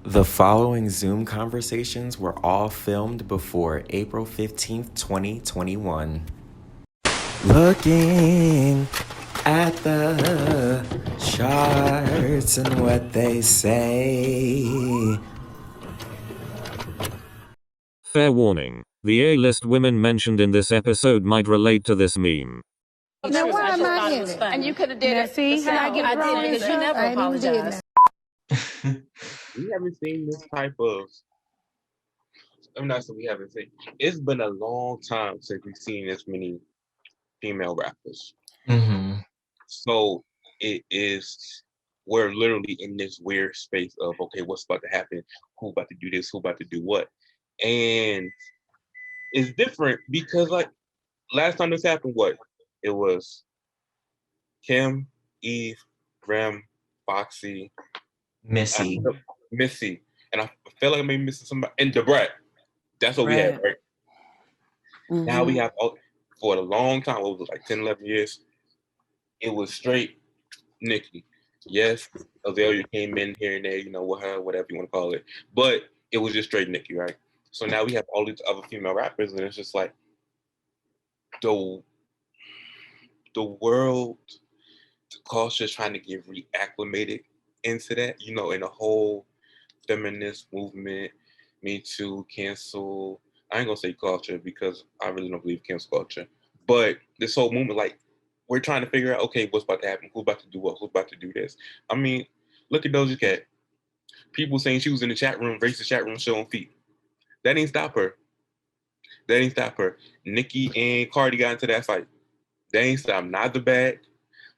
The following Zoom conversations were all filmed before April 15th, 2021. Looking at the charts and what they say. Fair warning, the A-list women mentioned in this episode might relate to this meme. Now why am I in it? And you could have did Now it. see how I get thrown in because you never I ain't even did apologized. that. We haven't seen this type of. I'm not saying we haven't seen. It's been a long time since we've seen this many female rappers. Mm-hmm. So it is. We're literally in this weird space of okay, what's about to happen? Who about to do this? Who about to do what? And it's different because like last time this happened, what it was Kim, Eve, Rem, Foxy, Missy. Missy, and I feel like I may be missing somebody, and Debrat. That's what we had, right? Mm-hmm. Now we have, for a long time, what was it, like 10, 11 years, it was straight Nicki. Yes, Azalea came in here and there, you know, whatever you want to call it, but it was just straight Nicki, right? So now we have all these other female rappers, and it's just like the world, the culture is trying to get reacclimated into that, you know, in the whole feminist movement, Me Too, cancel. I ain't gonna say culture because I really don't believe cancel culture. But this whole movement, like, we're trying to figure out, okay, what's about to happen? Who's about to do what? Who's about to do this? I mean, look at Doja Cat. People saying she was in the chat room, racist chat room, showing feet. That ain't stop her. That ain't stop her. Nicki and Cardi got into that fight. That ain't stop neither bag,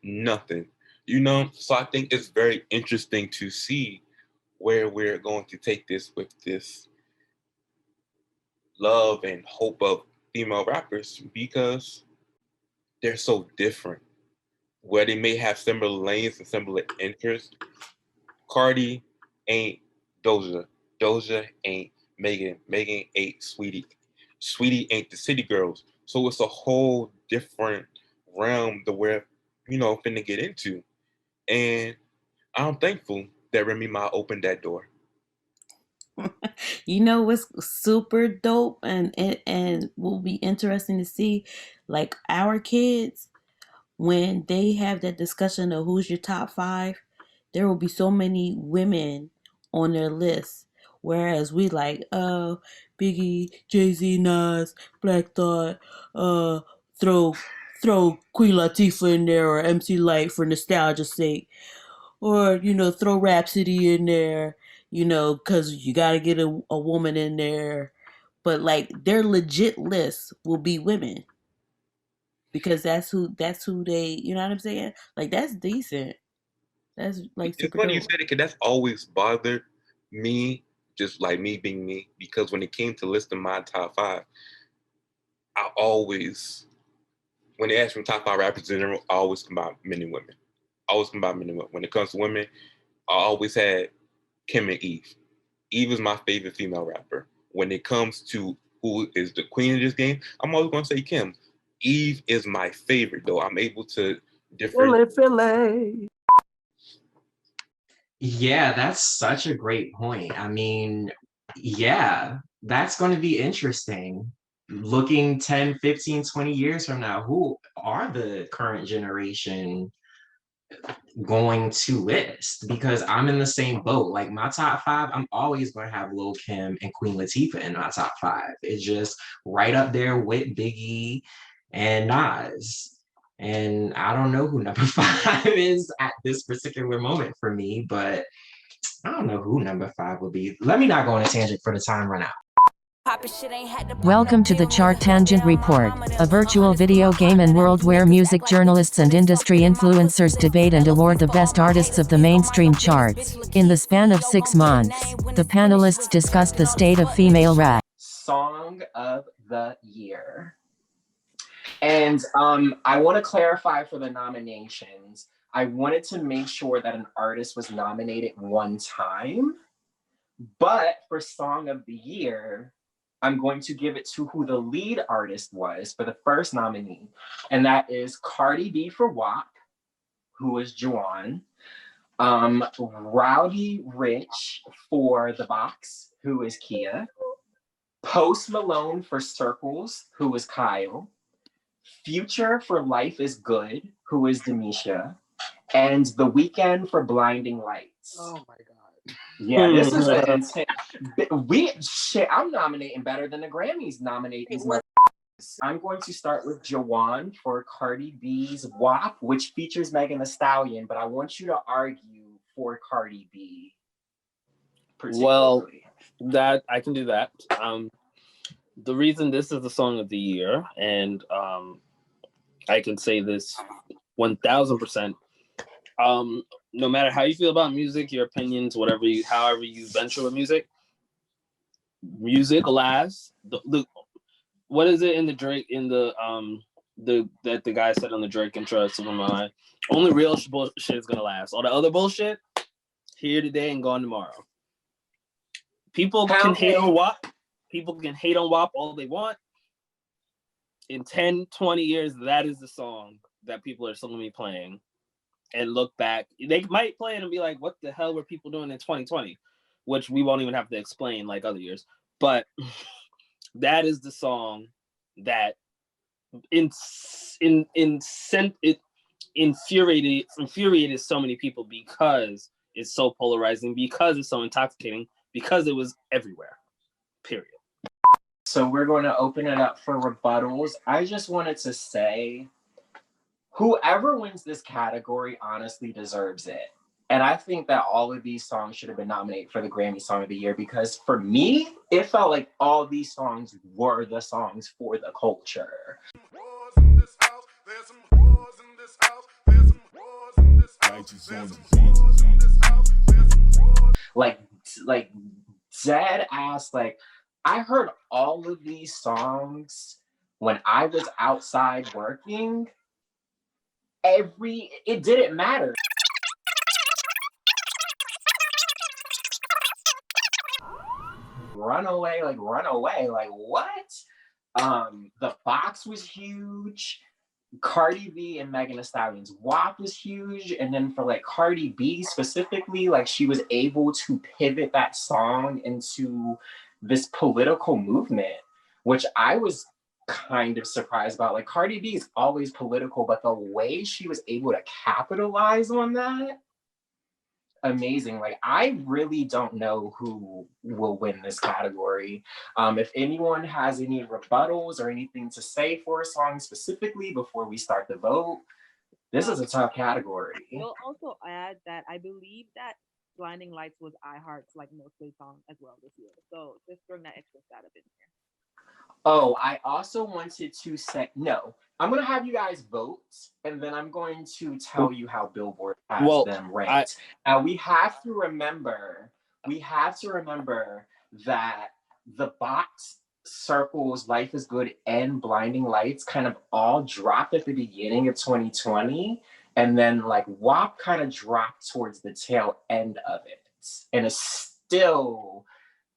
nothing. You know? So I think it's very interesting to see where we're going to take this with this love and hope of female rappers because they're so different. Where they may have similar lanes and similar interests. Cardi ain't Doja. Doja ain't Megan. Megan ain't Saweetie. Saweetie ain't the City Girls. So it's a whole different realm that we're, you know, finna get into. And I'm thankful that Remy Ma opened that door. You know what's super dope and will be interesting to see, like our kids when they have that discussion of who's your top five, there will be so many women on their list. Whereas we like, Biggie, Jay-Z, Nas, Black Thought, throw Queen Latifah in there or MC Light for nostalgia's sake. Or, throw Rhapsody in there, because you got to get a woman in there. But like their legit list will be women because that's who they, you know what I'm saying? Like that's decent. That's like It's super funny you dope. said it because that's always bothered me, just like me being me, because when it came to listing my top five, I always, when they ask me top five rappers in general, I always combine men and women. I always combine men and women. When it comes to women, I always had Kim and Eve. Eve is my favorite female rapper. When it comes to who is the queen of this game, I'm always going to say Kim. Eve is my favorite, though. I'm able to differentiate. Philly. Yeah, that's such a great point. I mean, yeah, that's going to be interesting. Looking 10, 15, 20 years from now, who are the current generation going to list? Because I'm in the same boat. Like my top five, I'm always going to have Lil Kim and Queen Latifah in my top five. It's just right up there with Biggie and Nas. And I don't know who number five is at this particular moment for me, but I don't know who number five would be. Let me not go on a tangent for the time run out. Welcome to the Chart Tangent Report, a virtual video game and world where music journalists and industry influencers debate and award the best artists of the mainstream charts. In the span of 6 months, the panelists discussed the state of female rap. Song of the year. And I want to clarify for the nominations. I wanted to make sure that an artist was nominated one time, but for Song of the Year, I'm going to give it to who the lead artist was for the first nominee, and that is Cardi B for WAP, who is Juwan, Rowdy Rich for The Box, who is Kia. Post Malone for Circles, who is Kyle. Future for Life is Good, who is Demisha. And The Weeknd for Blinding Lights. Oh my God. Yeah, this is an intense. I'm nominating better than the Grammys nominate these motherfuckers. I'm going to start with Jawan for Cardi B's WAP, which features Megan Thee Stallion, but I want you to argue for Cardi B. Well, that I can do that. The reason this is the song of the year, and I can say this 1000%. No matter how you feel about music, your opinions, however you venture with music lasts. What is it in the Drake that the guy said on the Drake intro? So my mind, only real bullshit is gonna last. All the other bullshit here today and gone tomorrow. People can hate on WAP. People can hate on WAP all they want. In 10, 20 years, that is the song that people are still gonna be playing. And look back, they might play it and be like, "What the hell were people doing in 2020?" Which we won't even have to explain like other years. But that is the song that infuriated so many people because it's so polarizing, because it's so intoxicating, because it was everywhere. Period. So we're going to open it up for rebuttals. I just wanted to say, whoever wins this category honestly deserves it. And I think that all of these songs should have been nominated for the Grammy Song of the Year, because for me, it felt like all these songs were the songs for the culture. Like dead ass, like I heard all of these songs when I was outside working. It didn't matter. Run away, like what? The Box was huge. Cardi B and Megan Thee Stallion's WAP was huge. And then for like Cardi B specifically, like she was able to pivot that song into this political movement, which I was kind of surprised about. Like Cardi B is always political, but the way she was able to capitalize on that, amazing. Like I really don't know who will win this category. If anyone has any rebuttals or anything to say for a song specifically before we start the vote, this is a tough category. We'll also add that I believe that Blinding Lights was iHeart's like most played song as well this year. So just bring that extra stat up in here. Oh, I also wanted to say, no, I'm going to have you guys vote, and then I'm going to tell you how Billboard has them ranked. Now, we have to remember that The Box, Circles, Life is Good, and Blinding Lights kind of all dropped at the beginning of 2020, and then like WAP kind of dropped towards the tail end of it, and it's still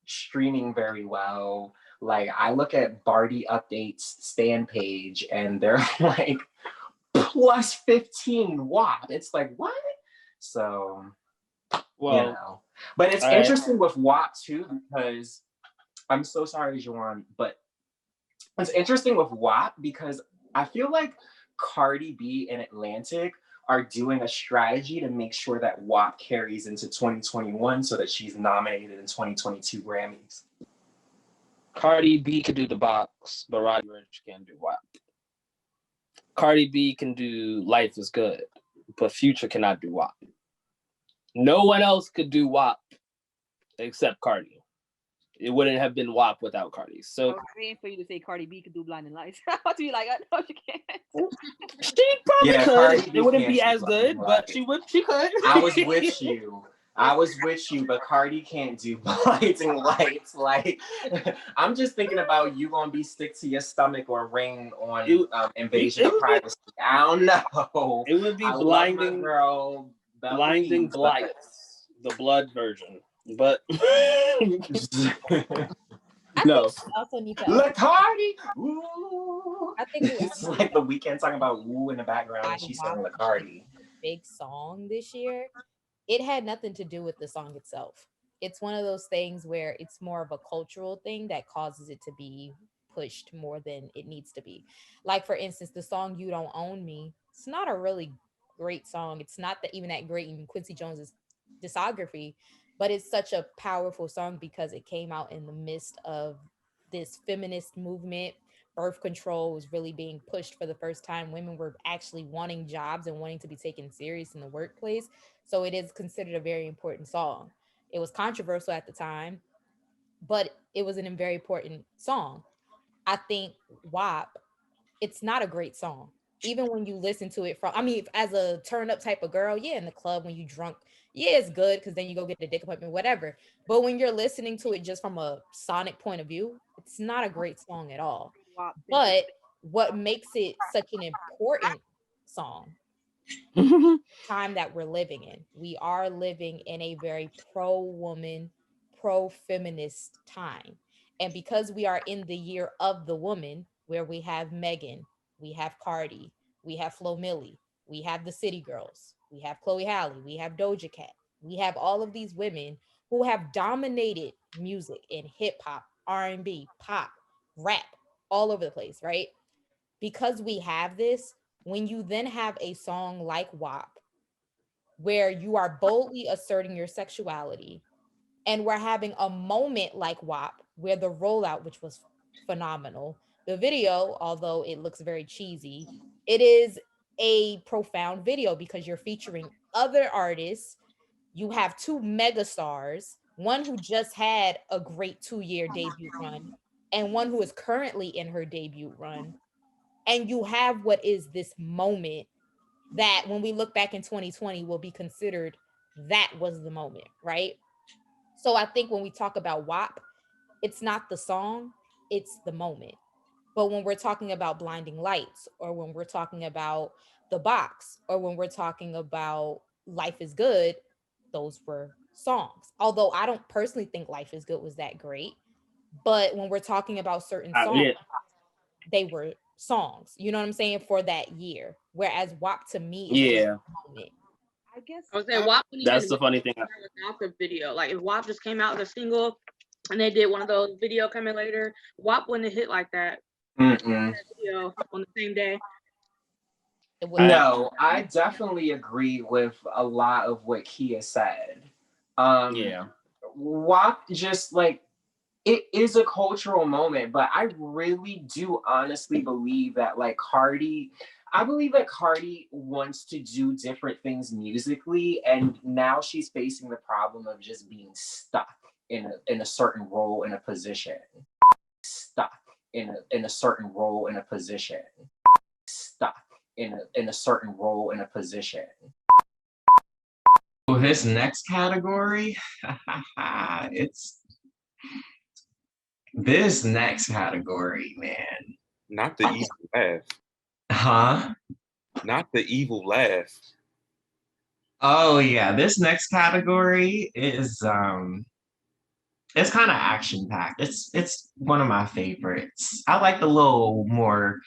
streaming very well. Like I look at Barty Update's Stan page and they're like plus 15 WAP. It's like, what? So, well, you know. But it's interesting with WAP too, because I'm so sorry, Juwan, but it's interesting with WAP because I feel like Cardi B and Atlantic are doing a strategy to make sure that WAP carries into 2021 so that she's nominated in 2022 Grammys. Cardi B can do The Box, but Roddy Ricch can't do WAP. Cardi B can do Life is Good, but Future cannot do WAP. No one else could do WAP except Cardi. It wouldn't have been WAP without Cardi. So I was waiting for you to say Cardi B could do Blinding Lights. I want to be like, I know she can't. She probably could. It wouldn't be as good, but she could. I was with you, but Cardi can't do Blinding Lights. Like, I'm just thinking about you gonna be stick to your stomach or ring on Invasion of Privacy. I don't know. It would be Blinding Lights, the blood version. But no. Also need to Lacardi. Ooh. I think it's like the Weeknd talking about "woo" in the background, and she's saying Lacardi. Big song this year. it had nothing to do with the song itself. It's one of those things where it's more of a cultural thing that causes it to be pushed more than it needs to be. Like for instance, the song "You Don't Own Me." It's not a really great song. It's not that even that great in Quincy Jones's discography, but it's such a powerful song because it came out in the midst of this feminist movement. Birth control was really being pushed for the first time. Women were actually wanting jobs and wanting to be taken serious in the workplace. So it is considered a very important song. It was controversial at the time, but it was a very important song. I think WAP, it's not a great song. Even when you listen to it from, I mean, as a turn up type of girl, yeah, in the club when you drunk, yeah, it's good because then you go get a dick appointment, whatever. But when you're listening to it just from a sonic point of view, it's not a great song at all. But what makes it such an important song, time that we're living in. We are living in a very pro woman, pro feminist time. And because we are in the year of the woman, where we have Megan, we have Cardi, we have Flo Milli, we have the City Girls, we have Chloe Halle, we have Doja Cat, we have all of these women who have dominated music in hip hop, R&B, pop, rap, all over the place, right? Because we have this, when you then have a song like WAP, where you are boldly asserting your sexuality, and we're having a moment like WAP, where the rollout, which was phenomenal, the video, although it looks very cheesy, it is a profound video because you're featuring other artists. You have two mega stars, one who just had a great 2-year debut run, and one who is currently in her debut run. And you have what is this moment that when we look back in 2020 will be considered that was the moment, right? So I think when we talk about WAP, it's not the song, it's the moment. But when we're talking about Blinding Lights, or when we're talking about The Box, or when we're talking about Life is Good, those were songs. Although I don't personally think Life is Good was that great. But when we're talking about certain songs, Yeah. they were songs, you know what I'm saying, for that year. Whereas WAP to me is just Yeah. a moment. I guess I was saying WAP wouldn't That's even the funny thing. without the video. Like if WAP just came out as a single and they did one of those video coming later, WAP wouldn't have hit like that. Mm-mm. That video on the same day. No, I definitely agree with a lot of what Kia said. Yeah. WAP just like, it is a cultural moment, but I really do honestly believe that like I believe that Cardi wants to do different things musically, and now she's facing the problem of just being stuck in a certain role in a position. Stuck in a certain role in a position. Stuck in a certain role in a position. Well, this next category, it's this next category, man. Not the evil laugh. Huh? Not the evil laugh. Oh yeah, this next category is it's kind of action packed. It's one of my favorites. I like the little more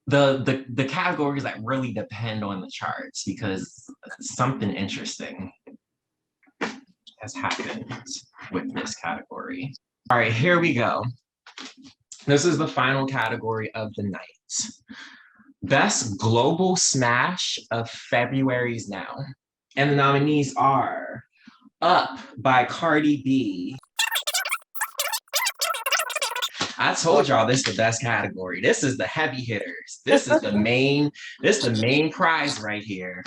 the categories that really depend on the charts because something interesting has happened with this category. All right, here we go. This is the final category of the night. Best Global Smash of February's Now. And the nominees are Up by Cardi B. I told y'all this is the best category. This is the heavy hitters. This is the main prize right here.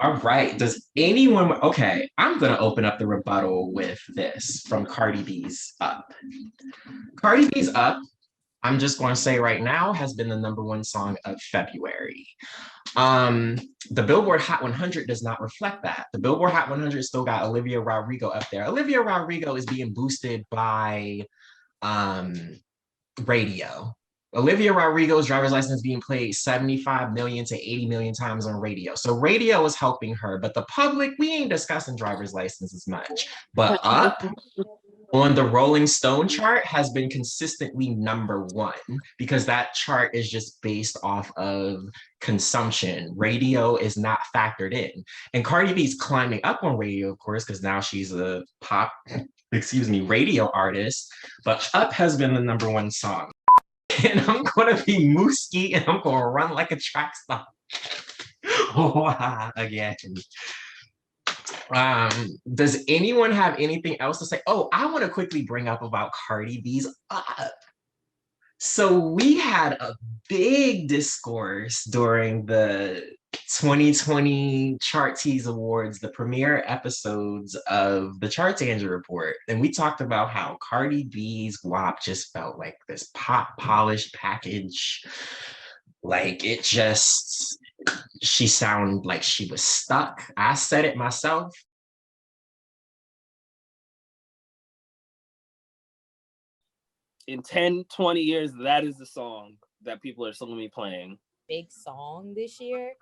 All right, does anyone, okay, I'm gonna open up the rebuttal with this from Cardi B's Up. Cardi B's Up, I'm just gonna say right now, has been the #1 song of February. The Billboard Hot 100 does not reflect that. The Billboard Hot 100 still got Olivia Rodrigo up there. Olivia Rodrigo is being boosted by radio. Olivia Rodrigo's driver's license is being played 75 million to 80 million times on radio. So radio is helping her, but the public, we ain't discussing driver's license as much. But Up, on the Rolling Stone chart has been consistently #1 because that chart is just based off of consumption. Radio is not factored in. And Cardi B's climbing up on radio, of course, because now she's a pop, radio artist. But Up has been the #1 song. And I'm gonna be moosky and I'm gonna run like a track star. Again. Does anyone have anything else to say? Oh, I want to quickly bring up about Cardi B's Up. So we had a big discourse during the 2020 Chart Tease Awards, the premiere episodes of the Chart Danger Report. And we talked about how Cardi B's WAP just felt like this pop polished package. Like it just, she sounded like she was stuck. I said it myself. In 10, 20 years, that is the song that people are still gonna be playing. Big song this year.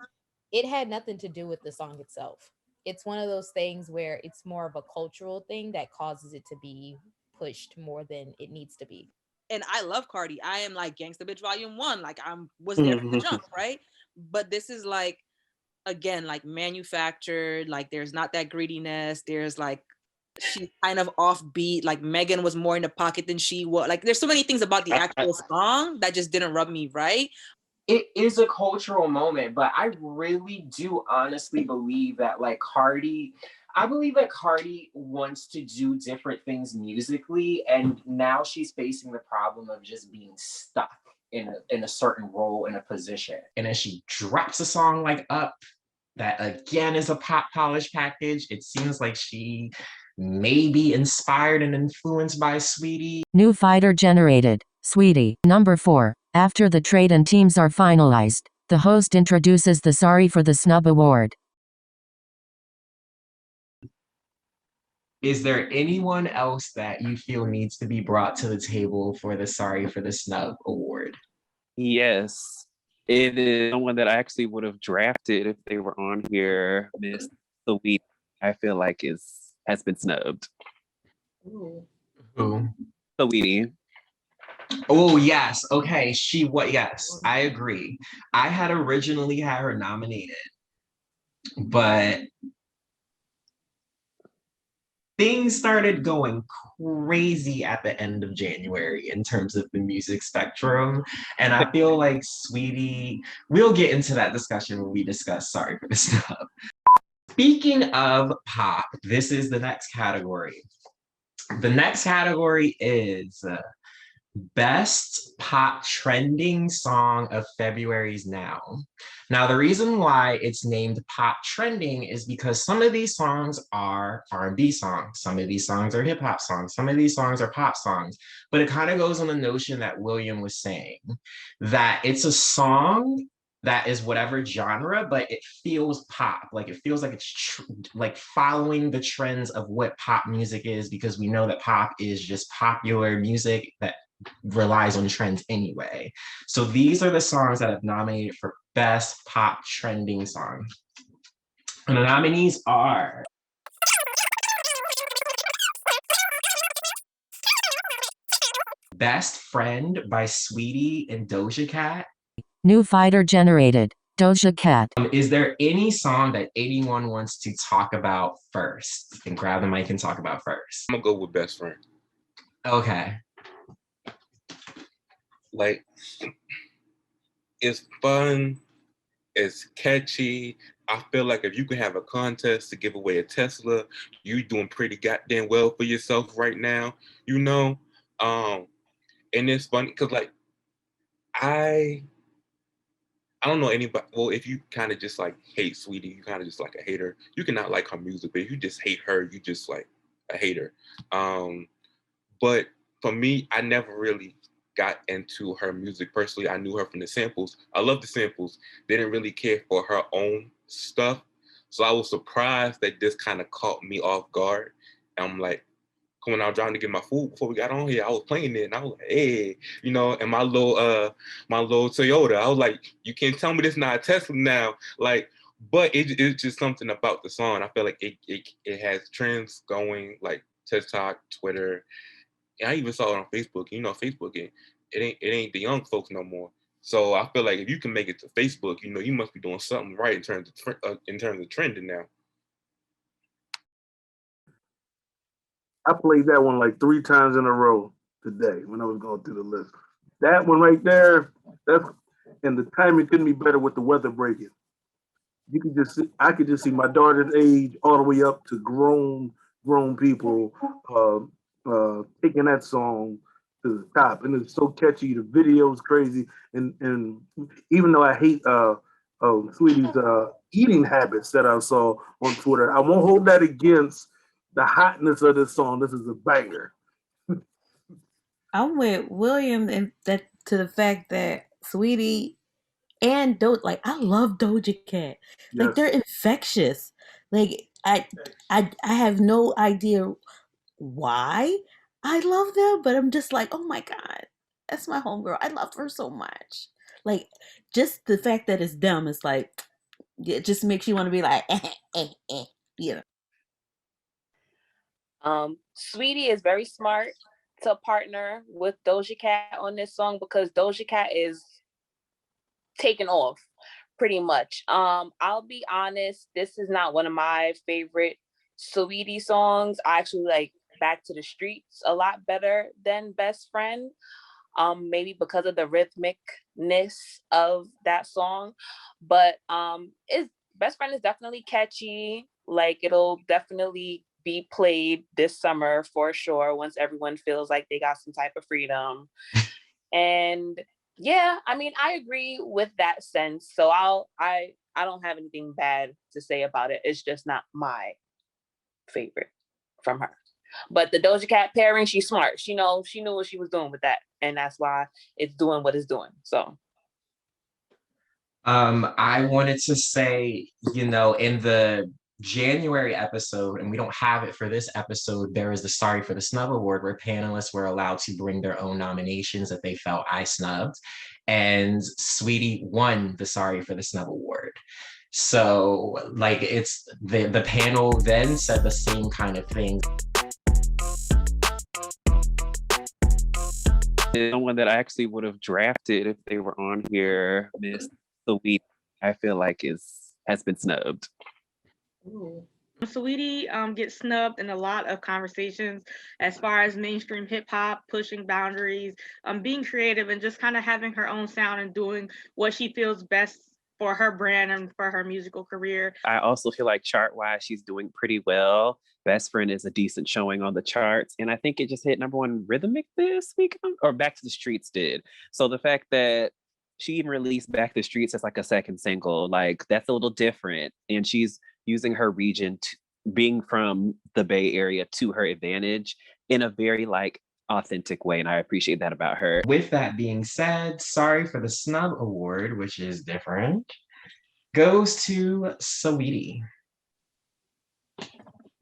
It had nothing to do with the song itself. It's one of those things where it's more of a cultural thing that causes it to be pushed more than it needs to be. And I love Cardi. I am like Gangsta Bitch Volume 1. Like was there from the jump, right? But this is like, again, like manufactured, like there's not that greediness. There's like, she's kind of offbeat. Like Megan was more in the pocket than she was. Like there's so many things about the actual song that just didn't rub me right. It is a cultural moment, but I really do honestly believe that like Cardi wants to do different things musically, and now she's facing the problem of just being stuck in a certain role, in a position. And as she drops a song like Up, that again is a pop polish package, it seems like she may be inspired and influenced by Saweetie. New fighter generated. Saweetie, #4. After the trade and teams are finalized, the host introduces the Sorry for the Snub award. Is there anyone else that you feel needs to be brought to the table for the Sorry for the Snub award? Yes, it is someone that I actually would have drafted if they were on here. Miss Saweetie, I feel like has been snubbed. Who? Saweetie. Oh yes, okay. Yes, I agree. I had originally had her nominated, but things started going crazy at the end of January in terms of the music spectrum. And I feel like Saweetie, we'll get into that discussion when we discuss Sorry for the Snub. Speaking of pop, this is the next category. The next category is Best Pop Trending Song of February's Now. Now, the reason why it's named Pop Trending is because some of these songs are R&B songs, some of these songs are hip hop songs, some of these songs are pop songs, but it kind of goes on the notion that William was saying, that it's a song that is whatever genre, but it feels pop. Like it feels like it's like following the trends of what pop music is, because we know that pop is just popular music that relies on trends anyway. So these are the songs that have nominated for Best Pop Trending Song. And the nominees are Best Friend by Saweetie and Doja Cat. New fighter generated. Doja Cat. Is there any song that anyone wants to talk about first? And grab the mic and talk about first. I'm gonna go with Best Friend. Okay. Like, it's fun, it's catchy. I feel like if you can have a contest to give away a Tesla, you doing pretty goddamn well for yourself right now, you know? And it's funny because like I don't know anybody. Well, if you kind of just like hate Saweetie, you kind of just like a hater. You cannot like her music, but if you just hate her, you just like a hater. But for me, I never really got into her music personally. I knew her from the samples. I love the samples. Didn't really care for her own stuff. So I was surprised that this kind of caught me off guard. And I'm like, when I was trying to get my food before we got on here, I was playing it and I was like, hey, you know, and my little Toyota, I was like, you can't tell me this not a Tesla now. Like, but it's just something about the song. I feel like it has trends going, like TikTok, Twitter, and I even saw it on Facebook. You know, Facebook it ain't the young folks no more. So I feel like if you can make it to Facebook, you know, you must be doing something right in terms of trending now. I played that one like 3 times in a row today when I was going through the list. That one right there, and the timing couldn't be better with the weather breaking. You could just see, I could just see my daughter's age all the way up to grown people taking that song to the top, and it's so catchy. The video's crazy, and even though I hate Sweetie's eating habits that I saw on Twitter, I won't hold that against the hotness of this song. This is a banger. I'm with William and that to the fact that Sweetie and like I love Doja Cat. Like they're infectious. Like I have no idea why I love them, but I'm just like, oh my God, that's my homegirl. I love her so much. Like just the fact that it's them is like it just makes you want to be like you know. Saweetie is very smart to partner with Doja Cat on this song because Doja Cat is taken off pretty much. I'll be honest, this is not one of my favorite Saweetie songs. I actually like Back to the Streets a lot better than Best Friend. Maybe because of the rhythmicness of that song. But Best Friend is definitely catchy. Like it'll definitely be played this summer for sure once everyone feels like they got some type of freedom. And yeah, I mean, I agree with that sense. So I don't have anything bad to say about it. It's just not my favorite from her. But the Doja Cat pairing, she's smart. She knew what she was doing with that. And that's why it's doing what it's doing. So I wanted to say, in the January episode, and we don't have it for this episode, there is the Sorry for the Snub Award where panelists were allowed to bring their own nominations that they felt I snubbed. And Saweetie won the Sorry for the Snub Award. So like it's the panel then said the same kind of thing. Someone that I actually would have drafted if they were on here, Miss Saweetie, I feel like has been snubbed. Ooh. Saweetie gets snubbed in a lot of conversations as far as mainstream hip hop, pushing boundaries, being creative, and just kind of having her own sound and doing what she feels best for her brand and for her musical career. I also feel like chart-wise, she's doing pretty well. Best Friend is a decent showing on the charts. And I think it just hit #1 rhythmic this week, or Back to the Streets did. So the fact that she even released Back to the Streets as like a second single, like that's a little different. And she's using her region, being from the Bay Area, to her advantage in a very like authentic way. And I appreciate that about her. With that being said, Sorry for the Snub Award, which is different, goes to Saweetie.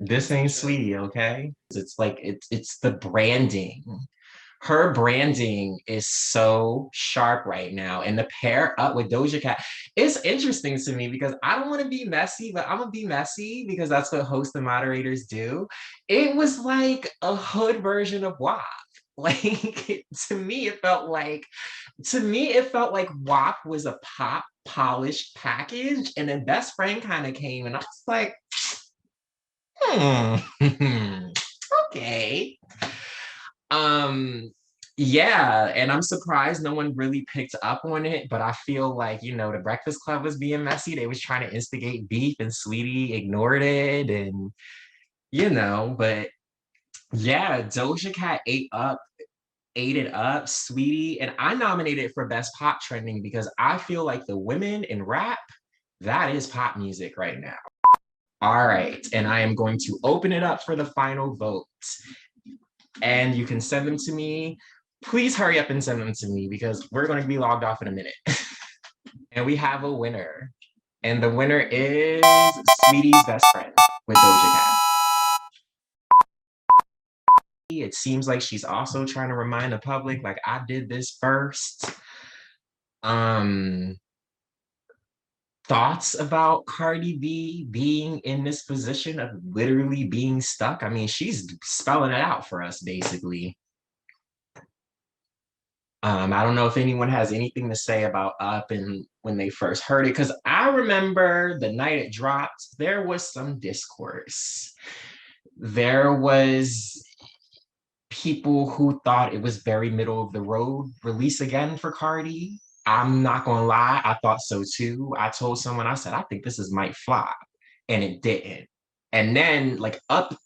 This ain't Saweetie, okay? It's like it's the branding. Her branding is so sharp right now, and the pair up with Doja Cat is interesting to me because I don't want to be messy, but I'm gonna be messy because that's what hosts and moderators do. It was like a hood version of WAP. Like to me, it felt like WAP was a pop polished package, and then Best Friend kind of came, and I was like, okay. Yeah, and I'm surprised no one really picked up on it, but I feel like, the Breakfast Club was being messy. They was trying to instigate beef, and Saweetie ignored it, and but yeah, Doja Cat ate it up, Saweetie, and I nominated for Best Pop Trending because I feel like the women in rap, that is pop music right now. All right, and I am going to open it up for the final vote. And you can send them to me. Please hurry up and send them to me because we're going to be logged off in a minute. And we have a winner. And the winner is Saweetie's Best Friend with Doja Cat. It seems like she's also trying to remind the public, like, I did this first. thoughts about Cardi B being in this position of literally being stuck. I mean, she's spelling it out for us basically. I don't know if anyone has anything to say about Up and when they first heard it, because I remember the night it dropped, there was some discourse. There was people who thought it was very middle of the road release again for Cardi. I'm not gonna lie, I thought so too. I told someone, I said, I think this might flop, and it didn't. And then like Up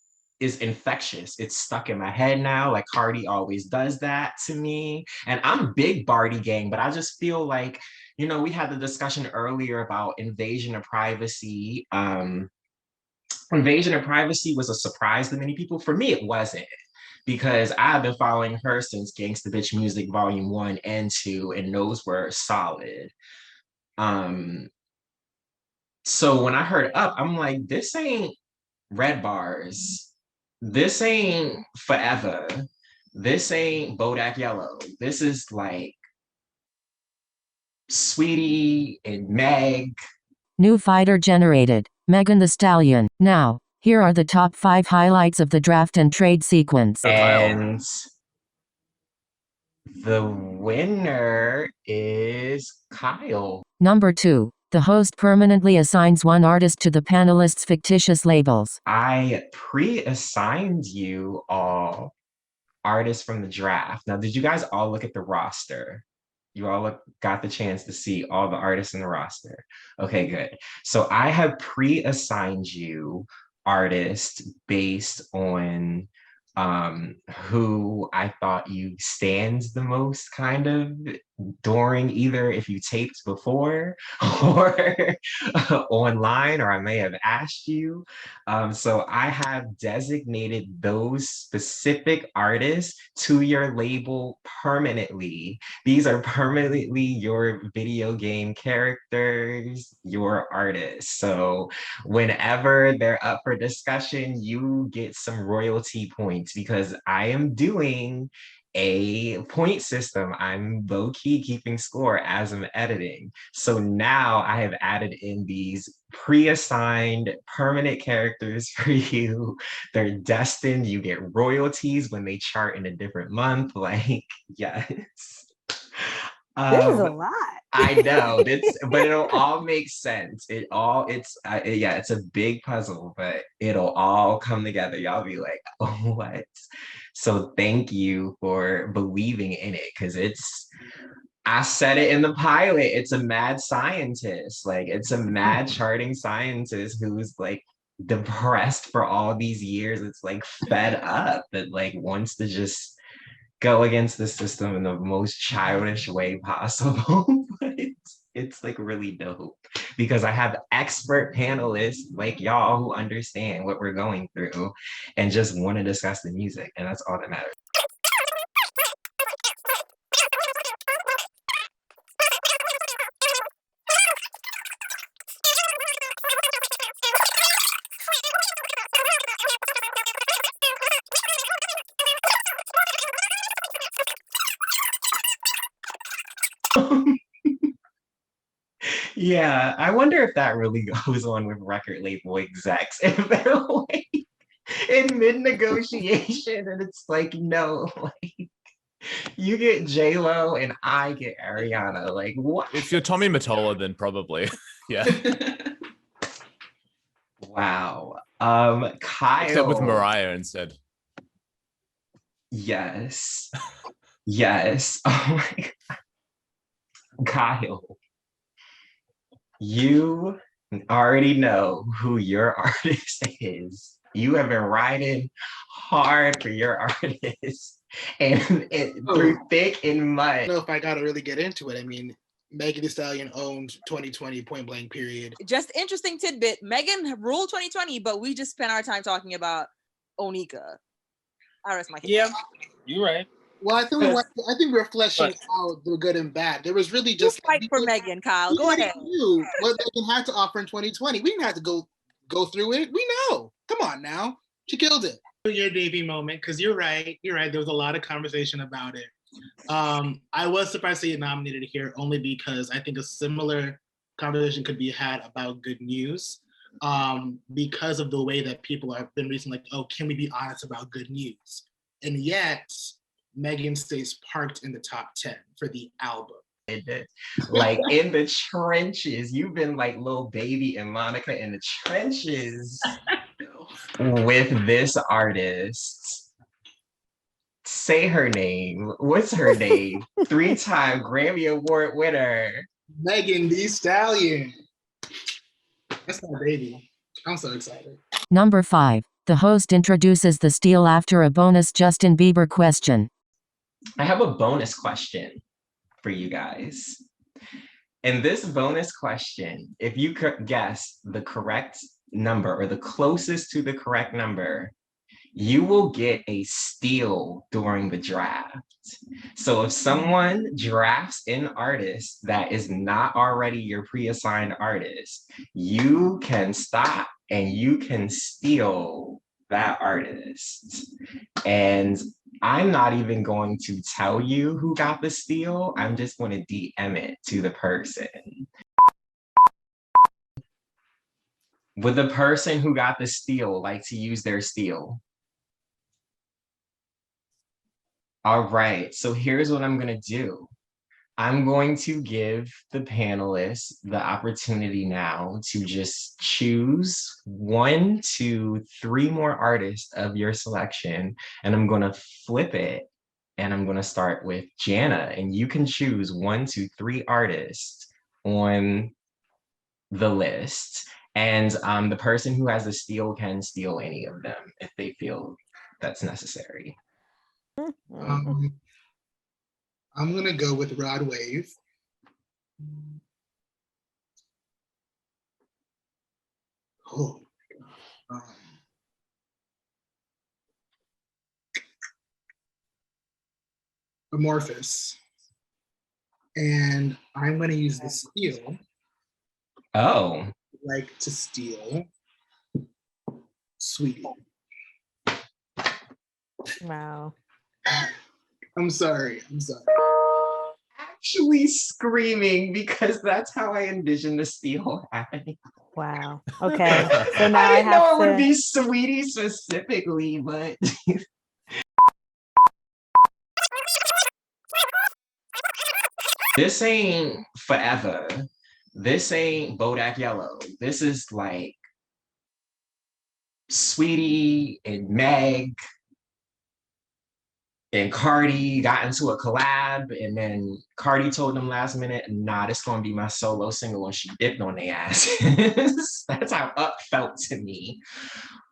is infectious. It's stuck in my head now. Like Cardi always does that to me. And I'm big Barty gang, but I just feel like, you know, we had the discussion earlier about invasion of privacy. Invasion of privacy was a surprise to many people. For me, it wasn't, because I've been following her since Gangsta Bitch Music Volume 1 and 2, and those were solid. So when I heard Up, I'm like, this ain't Red Bars. This ain't Forever. This ain't Bodak Yellow. This is like Saweetie and Meg. New fighter generated. Megan Thee Stallion. Now, here are the top 5 highlights of the draft and trade sequence. And the winner is Kyle. Number 2. The host permanently assigns one artist to the panelists' fictitious labels. I pre-assigned you all artists from the draft. Now, did you guys all look at the roster? You all got the chance to see all the artists in the roster. Okay, good. So I have pre-assigned you artists based on who I thought you stands the most, kind of, during either if you taped before or online, or I may have asked you. So I have designated those specific artists to your label permanently. These are permanently your video game characters, your artists. So whenever they're up for discussion, you get some royalty points, because I am doing a point system. I'm low-key keeping score as I'm editing. So now I have added in these pre-assigned permanent characters for you. They're destined. You get royalties when they chart in a different month. Like, yes. This is a lot. I know, but it'll all make sense. It's a big puzzle, but it'll all come together. Y'all be like, oh, what? So thank you for believing in it, because I said it in the pilot, it's a mad scientist. Like, it's a mad charting scientist who's like depressed for all these years. It's like fed up, that like wants to just go against the system in the most childish way possible. But it's like really dope, because I have expert panelists like y'all who understand what we're going through and just want to discuss the music, and that's all that matters. Yeah, I wonder if that really goes on with record label execs, if they're like in mid-negotiation and it's like, no, like you get J-Lo and I get Ariana. Like, what? If you're Tommy Mottola, then probably. Yeah. Wow. Kyle. Except with Mariah instead. Yes. Yes. Oh my God. Kyle. You already know who your artist is. You have been riding hard for your artist, and through thick and mud. I don't know if I gotta really get into it. I mean, Megan Thee Stallion owned 2020 point blank period. Just interesting tidbit. Megan ruled 2020, but we just spent our time talking about Onika. I rest my case. Yeah, you're right. Well, I think we're fleshing out the good and bad. There was really just fight for Megan, Kyle. Go ahead. Knew what Megan had to offer in 2020. We didn't have to go through it. We know. Come on now, she killed it. Your Davey moment, because you're right. You're right. There was a lot of conversation about it. I was surprised to get nominated here only because I think a similar conversation could be had about good news because of the way that people have been recently like, oh, can we be honest about good news? And yet, Megan stays parked in the top 10 for the album. Like in the trenches, you've been like Lil Baby and Monica in the trenches with this artist. Say her name. What's her name? 3-time Grammy Award winner. Megan Thee Stallion. That's my baby. I'm so excited. Number 5. The host introduces the steal after a bonus Justin Bieber question. I have a bonus question for you guys. In this bonus question, if you could guess the correct number or the closest to the correct number, you will get a steal during the draft. So if someone drafts an artist that is not already your pre-assigned artist, you can stop and you can steal that artist. And I'm not even going to tell you who got the steal. I'm just going to DM it to the person. Would the person who got the steal like to use their steal? All right, so here's what I'm gonna do. I'm going to give the panelists the opportunity now to just choose 1, 2, 3 more artists of your selection, and I'm gonna flip it, and I'm gonna start with Jana, and you can choose 1, 2, 3 artists on the list, and the person who has a steal can steal any of them if they feel that's necessary. I'm gonna go with Rod Wave. Oh, Amorphous. And I'm gonna use the steal. Oh. Like to steal Saweetie. Wow. I'm sorry. Actually screaming because that's how I envision the steal happening. Wow. Okay. So now I didn't know it would to... be Saweetie specifically, but this ain't Forever. This ain't Bodak Yellow. This is like Saweetie and Meg and Cardi got into a collab, and then Cardi told them last minute, nah, this gonna be my solo single, and she dipped on their asses. That's how Up felt to me.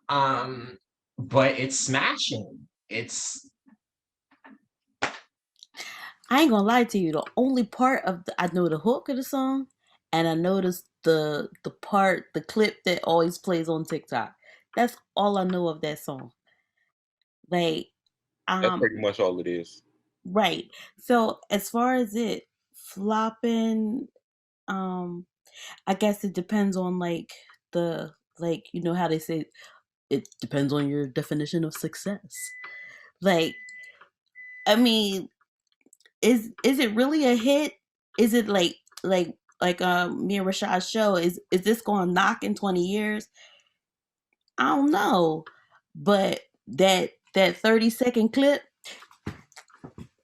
But it's smashing. I ain't gonna lie to you. The only part of I know the hook of the song, and I noticed the clip that always plays on TikTok. That's all I know of that song. Like, That's pretty much all it is. Right. So as far as it flopping, I guess it depends on you know how they say it depends on your definition of success. Like, I mean, is it really a hit? Is it like me and Rashad's show? Is this going to knock in 20 years? I don't know, but that 30-second clip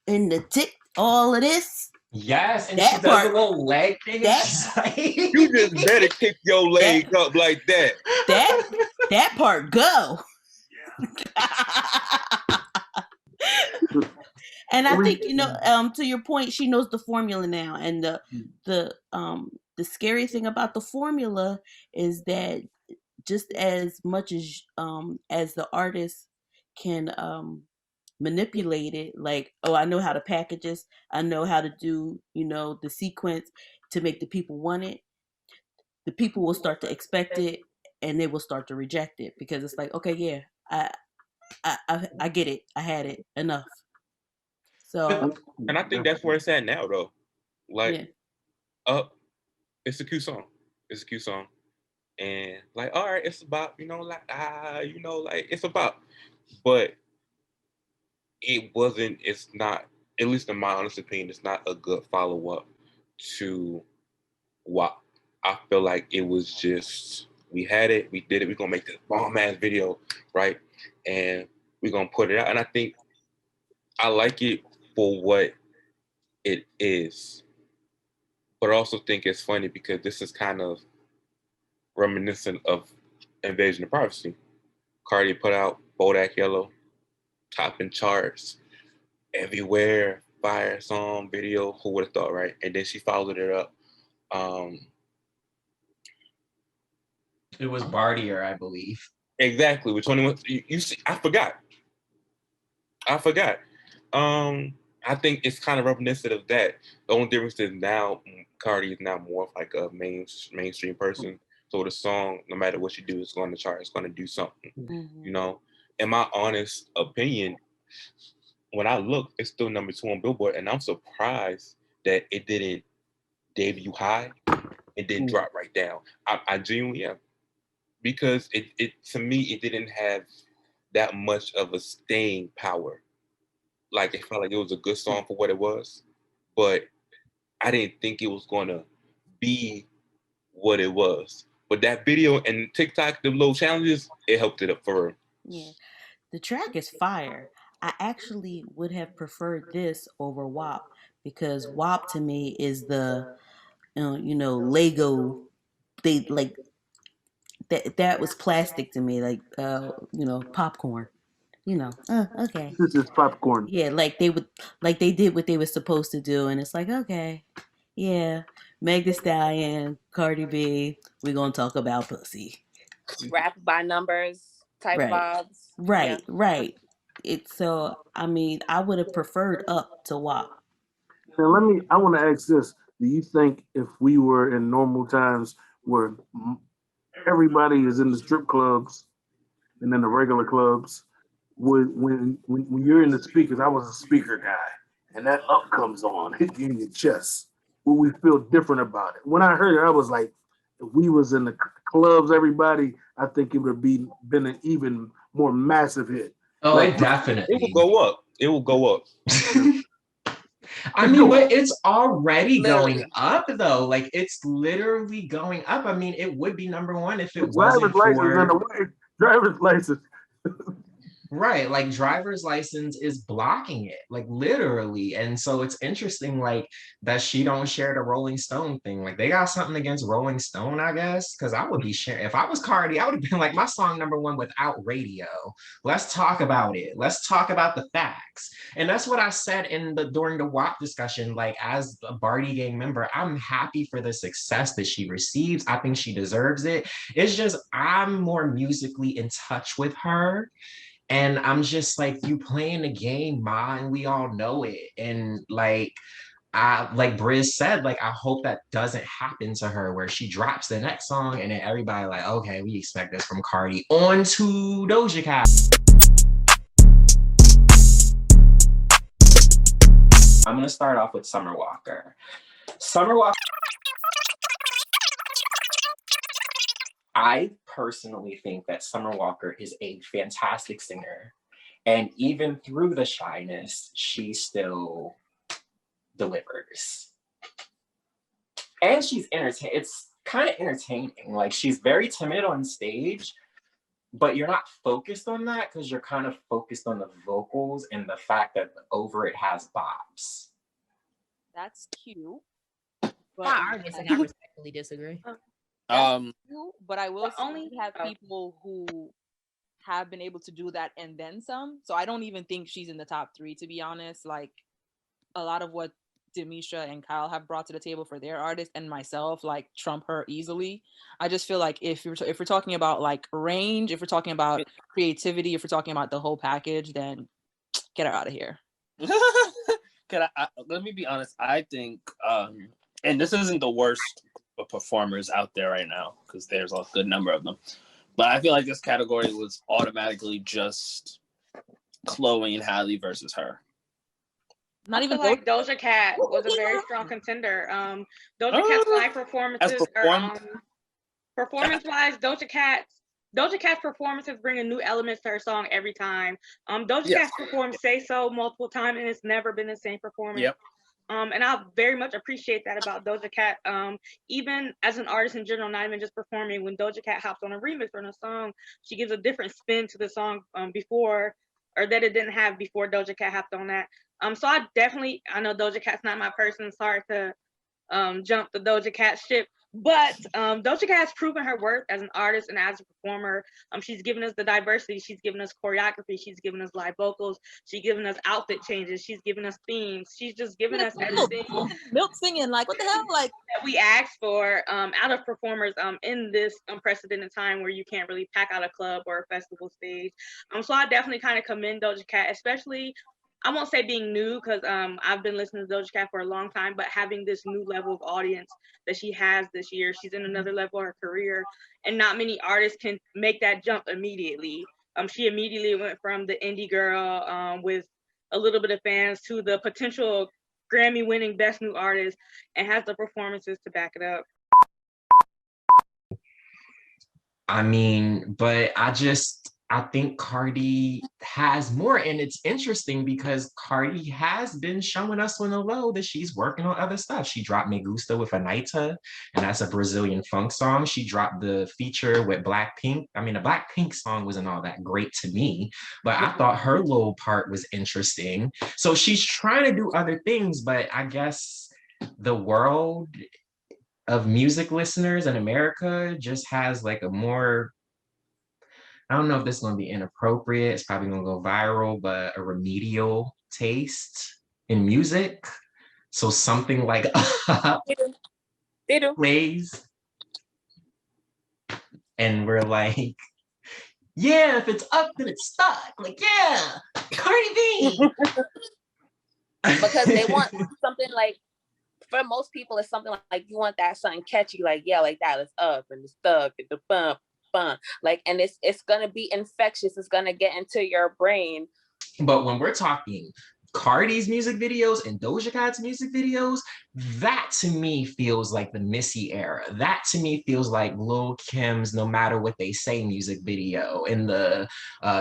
in the tick, all of this. Yes, and that she does part, a little leg thing. You just better kick your leg up like that. That part go. And I think, to your point, she knows the formula now, and the scary thing about the formula is that just as much as the artist can manipulate it, like, oh, I know how to package this, I know how to do the sequence to make the people want it. The people will start to expect it, and they will start to reject it because it's like, okay, yeah, I get it, I had it enough. So, and I think that's where it's at now, though. Like, it's a cute song. It's a cute song, and like, all right, it's about it's about, but it's not, at least in my honest opinion, it's not a good follow up to WAP. I feel like it was just, we had it, we did it, we're gonna make this bomb ass video, right? And we're gonna put it out. And I think I like it for what it is. But I also think it's funny because this is kind of reminiscent of Invasion of Privacy. Cardi put out Bodak Yellow, topping charts everywhere, fire song, video, who would have thought, right? And then she followed it up. It was Bartier, I believe. Exactly, with 21. You see, I forgot. I think it's kind of reminiscent of that. The only difference is now Cardi is now more of like a mainstream person. So the song, no matter what you do, it's going to chart. It's going to do something. Mm-hmm. You know, in my honest opinion, when I look, it's still number 2 on Billboard, and I'm surprised that it didn't debut high and then drop right down. I genuinely am, because it to me it didn't have that much of a staying power. Like, it felt like it was a good song for what it was, but I didn't think it was gonna be what it was. But that video and TikTok, the little challenges, it helped it up for her. Yeah, the track is fire. I actually would have preferred this over WAP because WAP to me is the, Lego. They like that was plastic to me, like popcorn. Okay. This is popcorn. Yeah, like they did what they were supposed to do, and it's like, okay, yeah, Meg Thee Stallion, Cardi B, we're gonna talk about pussy. Rap by numbers type Right, vibes. right, Yeah. right. It's so. I mean, I would have preferred up to WAP. Now I want to ask this. Do you think if we were in normal times where everybody is in the strip clubs and in the regular clubs, when you're in the speakers, I was a speaker guy, and that up comes on, hit you in your chest, would we feel different about it? When I heard it, I was like, if we was in the clubs, everybody, I think it would have been an even more massive hit. Oh, Like, it definitely. It will go up. It will go up. I mean, but it's already Literally. going up though. Like, it's literally going up. I mean, it would be number 1 if it driver's wasn't license in the for way. Driver's license. right. Like, driver's license is blocking it, like literally. And so it's interesting, like, that she don't share the Rolling Stone thing. Like, they got something against Rolling Stone, I guess, because I would be sharing. If I was Cardi, I would have been like, my song number 1 without radio. Let's talk about it. Let's talk about the facts. And that's what I said during the WAP discussion. Like, as a Barty Gang member, I'm happy for the success that she receives. I think she deserves it. It's just I'm more musically in touch with her. And I'm just like, you playing the game, Ma, and we all know it. And like Briz said, like, I hope that doesn't happen to her where she drops the next song and then everybody like, okay, we expect this from Cardi. On to Doja Cat. I'm gonna start off with Summer Walker. Summer Walker. I personally think that Summer Walker is a fantastic singer. And even through the shyness, she still delivers. And she's entertaining. It's kind of entertaining. Like, she's very timid on stage, but you're not focused on that because you're kind of focused on the vocals and the fact that Over It has bops. That's cute. But I respectfully disagree. But I will say we have people who have been able to do that and then some. So I don't even think she's in the top 3, to be honest. Like, a lot of what Demisha and Kyle have brought to the table for their artists and myself, like, trump her easily. I just feel like if we're talking about like range, if we're talking about creativity, if we're talking about the whole package, then get her out of here. Let me be honest. I think, and this isn't the worst performers out there right now because there's a good number of them, but I feel like this category was automatically just Chloe and Halle versus her. Not even like Doja Cat was a very strong contender. Doja Cat's live performances are performance-wise. Doja Cat's performances bring a new elements to her song every time. Doja Cat's performed "Say So" multiple times, and it's never been the same performance. Yep. And I very much appreciate that about Doja Cat. Even as an artist in general, not even just performing, when Doja Cat hops on a remix or on a song, she gives a different spin to the song before, or that it didn't have before Doja Cat hopped on that. So I know Doja Cat's not my person. Sorry to jump the Doja Cat ship. But Doja Cat has proven her worth as an artist and as a performer. She's given us the diversity. She's given us choreography. She's given us live vocals. She's given us outfit changes. She's given us themes. She's just given us everything. Milk singing, like what the hell, like that we asked for out of performers in this unprecedented time where you can't really pack out a club or a festival stage. So I definitely kind of commend Doja Cat, especially. I won't say being new because I've been listening to Doja Cat for a long time, but having this new level of audience that she has this year, she's in another level of her career, and not many artists can make that jump immediately. She immediately went from the indie girl with a little bit of fans to the potential Grammy-winning Best New Artist, and has the performances to back it up. I mean, but I think Cardi has more, and it's interesting because Cardi has been showing us on the low that she's working on other stuff. She dropped Me Gusta with Anitta, and that's a Brazilian funk song. She dropped the feature with Blackpink. I mean, the Blackpink song wasn't all that great to me, but I thought her little part was interesting. So she's trying to do other things, but I guess the world of music listeners in America just has like a more, I don't know if this is going to be inappropriate, it's probably going to go viral, but a remedial taste in music. So something like plays, and we're like, yeah, if it's up, then it's stuck. Like, yeah, Cardi B. Because they want something like, for most people, it's something like you want that something catchy, like, yeah, like that, it's up and it's stuck and the bump. Fun, like, and it's gonna be infectious. It's gonna get into your brain. But when we're talking Cardi's music videos and Doja Cat's music videos, that to me feels like the Missy era. That to me feels like Lil Kim's No Matter What They Say music video, and the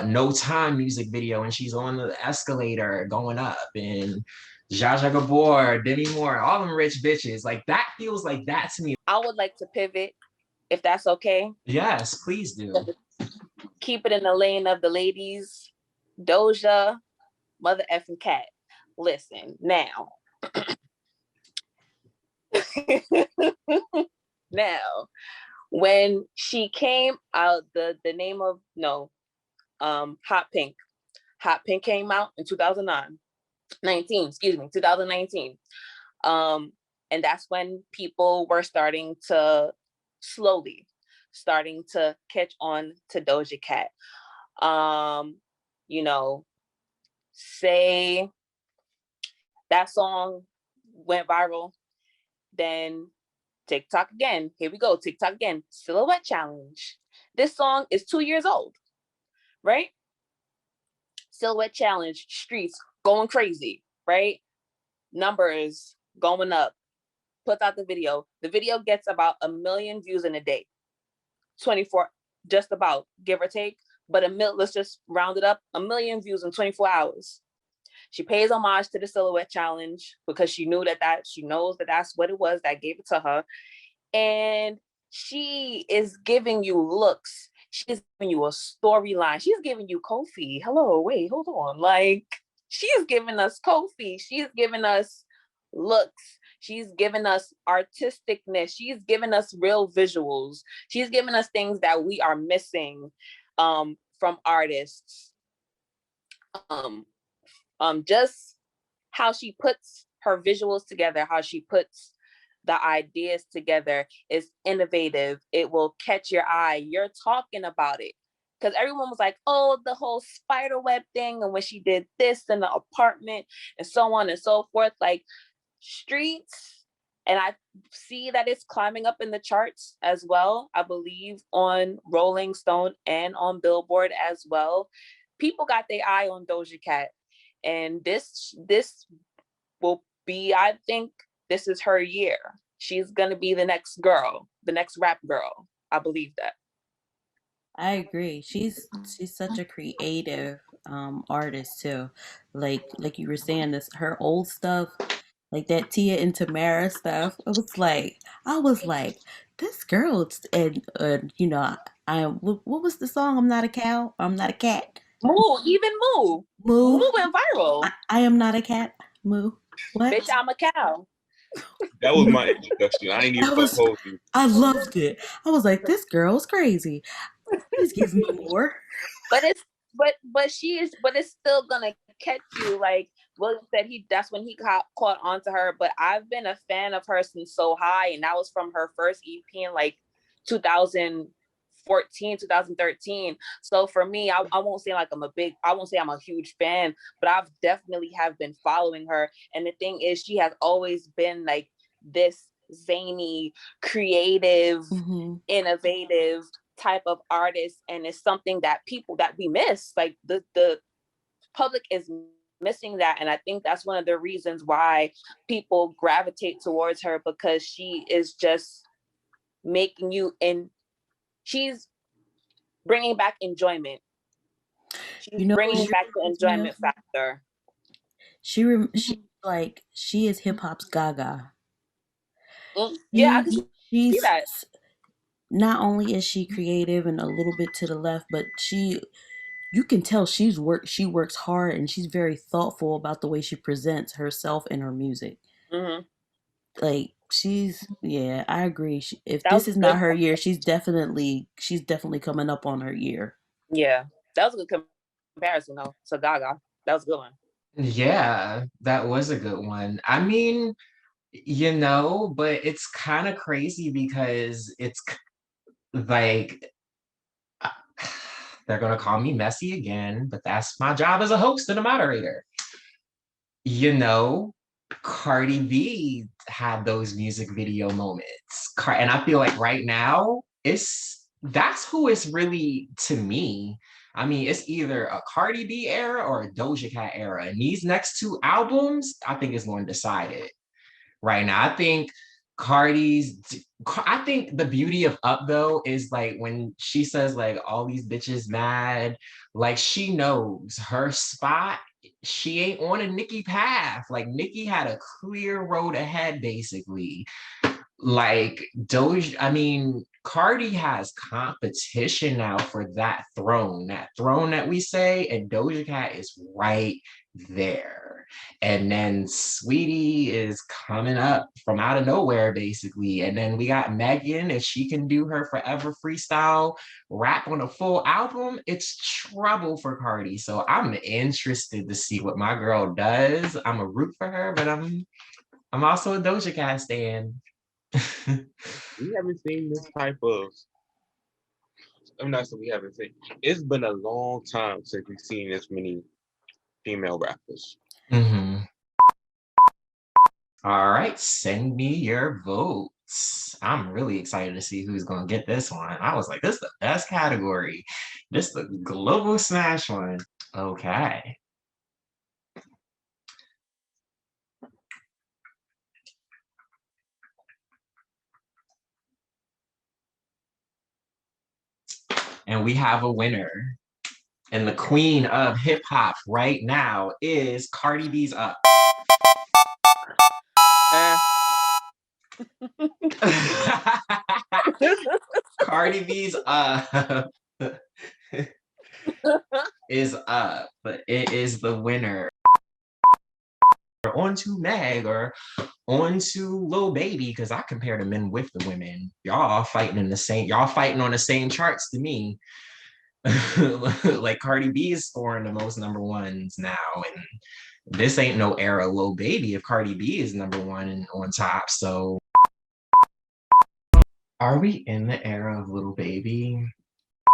No Time music video, and she's on the escalator going up, and Zsa Zsa Gabor, Demi Moore, all them rich bitches. Like, that feels like that to me. I would like to pivot, if that's okay. Yes, please do. Keep it in the lane of the ladies. Doja, mother effing cat. Listen, now. Now, when she came out, the name of, Hot Pink. Hot Pink came out in 2019. And that's when people were starting to catch on to Doja Cat. Say that song went viral, then TikTok again. Here we go, TikTok again. Silhouette Challenge. This song is 2 years old, right? Silhouette Challenge, streets going crazy, right? Numbers going up. Puts out the video. The video gets about 1 million views in a day. 24, just about, give or take. But let's just round it up, 1 million views in 24 hours. She pays homage to the Silhouette Challenge because she knows that that's what it was that gave it to her. And she is giving you looks. She's giving you a storyline. She's giving you Kofi. Hello, wait, hold on. Like, she is giving us Kofi. She's giving us looks. She's given us artisticness. She's given us real visuals. She's given us things that we are missing from artists. Just how she puts her visuals together, how she puts the ideas together is innovative. It will catch your eye. You're talking about it. Because everyone was like, oh, the whole spider web thing, and when she did this in the apartment and so on and so forth, like, streets. And I see that it's climbing up in the charts as well. I believe on Rolling Stone and on Billboard as well. People got their eye on Doja Cat. And this will be, I think this is her year. She's gonna be the next girl, the next rap girl. I believe that. I agree. She's such a creative artist too. Like you were saying, this her old stuff like that Tia and Tamara stuff. I was like, this girl, and you know, what was the song? I'm not a cow. I'm not a cat. Moo, even Moo. Moo. Moo went viral. I am not a cat. Moo. What? Bitch, I'm a cow. That was my introduction. I ain't even gonna hold you. I loved it. I was like, this girl's crazy. Please give me more. But it's still gonna catch you. Like William said, that's when he caught on to her. But I've been a fan of her since So High, and that was from her first EP in like 2014, 2013. So for me, I won't say like I won't say I'm a huge fan, but I've definitely have been following her. And the thing is, she has always been like this zany, creative, innovative type of artist, and it's something that we miss. Like the public is missing that, and I think that's one of the reasons why people gravitate towards her, because she is just making you she's bringing back enjoyment. She's bringing back the enjoyment factor. She is hip hop's Gaga. Yeah, I can see that. Not only is she creative and a little bit to the left, but you can tell she works hard, and she's very thoughtful about the way she presents herself and her music. Like I agree. If this is not her year, she's definitely coming up on her year. Yeah, that was a good comparison though to Gaga. That was a good one. Yeah, that was a good one. I mean, you know, but it's kind of crazy because it's like they're gonna call me messy again, but that's my job as a host and a moderator. You know, Cardi B had those music video moments, and I feel like right now that's who it's really, to me. I mean, it's either a Cardi B era or a Doja Cat era, and these next two albums, I think, is going to decide it. Right now, I think the beauty of Up though is like when she says like all these bitches mad, like she knows her spot. She ain't on a Nicki path. Like Nicki had a clear road ahead, basically. Like Cardi has competition now for that throne that we say, and Doja Cat is right there. And then Saweetie is coming up from out of nowhere, basically. And then we got Megan. If she can do her forever freestyle rap on a full album, it's trouble for Cardi. So I'm interested to see what my girl does. I'm a root for her, but I'm also a Doja Cat stan. We haven't seen this type of. I'm not saying we haven't seen. It's been a long time since we've seen this many female rappers. All right, send me your votes. I'm really excited to see who's gonna get this one. I was like, this is the best category. This is the global smash one. Okay. And we have a winner. And the queen of hip hop right now is Cardi B's Up. Cardi B's Up is up, but it is the winner. On to Meg or on to Lil Baby, because I compare the men with the women. Y'all fighting on the same charts to me. Like Cardi B is scoring the most number ones now, and this ain't no era Lil Baby if Cardi B is number one and on top. So are we in the era of Lil Baby?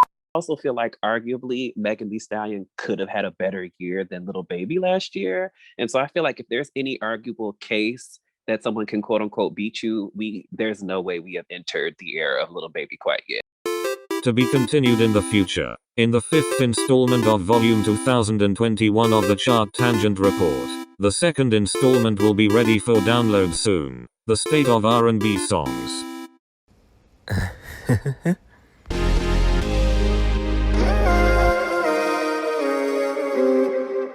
I also feel like arguably Megan Thee Stallion could have had a better year than Lil Baby last year. And so I feel like if there's any arguable case that someone can quote unquote beat you, there's no way we have entered the era of Lil Baby quite yet. To be continued in the future, in the 5th installment of Volume 2021 of the Chart Tangent Report. The 2nd installment will be ready for download soon. The State of R&B Songs.